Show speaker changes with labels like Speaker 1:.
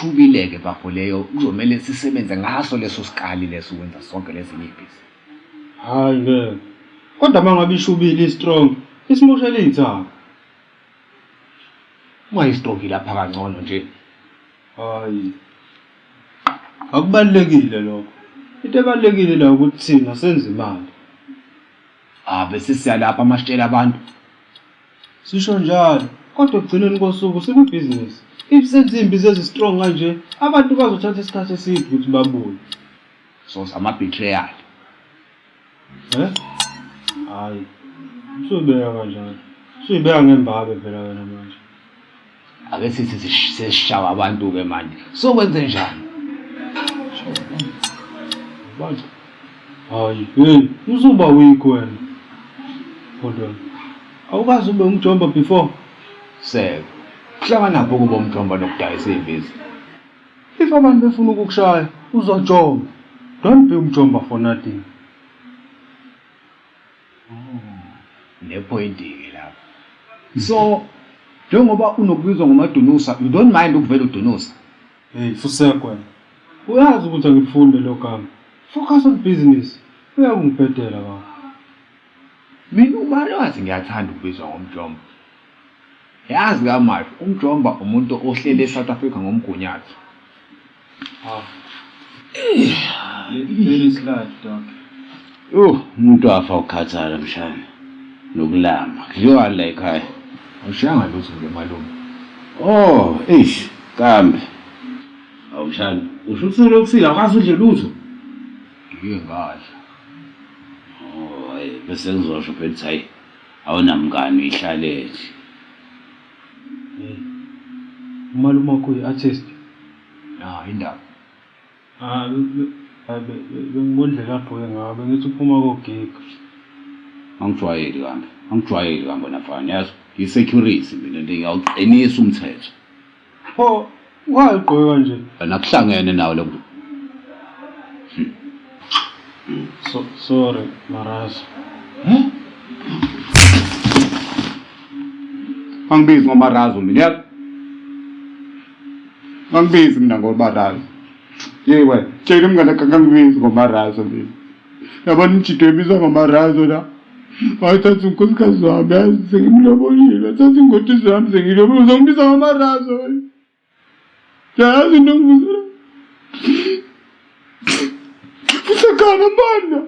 Speaker 1: ishubile-ke bafo leyo kuzomele sisebenze ngaso leso sikali leso ukwenza sonke lezi nyibhizi.
Speaker 2: Hayi ngeke. Kodwa mangabe ishubile strong, isimoshela izithaka.
Speaker 1: Ungayistoki lapha kangcono nje.
Speaker 2: Hayi. Akubalekile lokho. Into ebalekile la ukuthi thina senze imali.
Speaker 1: Bese siyalapha amasitshela abantu.
Speaker 2: Sisho njalo, kodwa kugcineni kosuku sikubhizinisi. If senze imbizi ezistrong kanje, abantu bazothatha isikhathi eside ukuthi babuye.
Speaker 1: So sama-betrayal.
Speaker 2: Hayi. Usubeka kanjani? Usuyibeka ngembabe phela wena manje.
Speaker 1: Ake sithi sesishawa abantu-ke manje. So kwenze njani?
Speaker 2: Manje. Hayi, hey, usuba weak wena. Kodwa awukazi ube umjomba before?
Speaker 1: Seko. Kuhlangana pho kuba umjomba nokudayisa imbizi.
Speaker 2: If abantu befuna ukukushaya, uzojomba. Don't be umjomba for nothing.
Speaker 1: Nepoint-ke lapho. So njengoba unokubizwa ngomadunusa, you don't mind ukuvela udunusa.
Speaker 2: Hey, Fuseko wena. Uyazi ukuthi angikufunde lo gama. Focus on business. Uyakungibhedela baba.
Speaker 1: Mina umari wazi ngiyathanda ukubizwa ngomjomba. Yazi kaMashi, umjomba umuntu ohlele eSouth Africa ngomgunyathi.
Speaker 2: Very slight dog.
Speaker 3: Umuntu wafa ukukhathala mshana. Nokulama. Kudliwa la ekhaya.
Speaker 1: Awushiyanga lutho nje malume.
Speaker 3: Kambe. Awushana. Usho ukuthi lokusila awukazi udle lutho.
Speaker 1: Ngike ngadla.
Speaker 3: Bese ngizosho phela hayi awunamngani uyihlalele.
Speaker 2: Umalume wakho uyi-artist.
Speaker 1: Indaba.
Speaker 2: Bengibondle lapho ke ngabe ngithi uphuma kogiga.
Speaker 3: Angijwayeli kambe nafana yazi i-security mina ngiyawuqinisa umthetho.
Speaker 2: Pho ungayigqoka kanje.
Speaker 3: Nakuhlangene nawo lo.
Speaker 2: Sorry Marazo.
Speaker 1: Angibizi ngomarazo mina. Angibizi mina ngomarazo. Yewe, tshela umngane kangangibizi ngomarazo mina. Yabona umjito ebizwa ngomarazo la. Wayithatha unkosikazi wami yazi sengimlobolile, wathatha ingoti zami sengilobole, uzongibiza ngomarazo. Yazi into ngibizela. Usakana bana.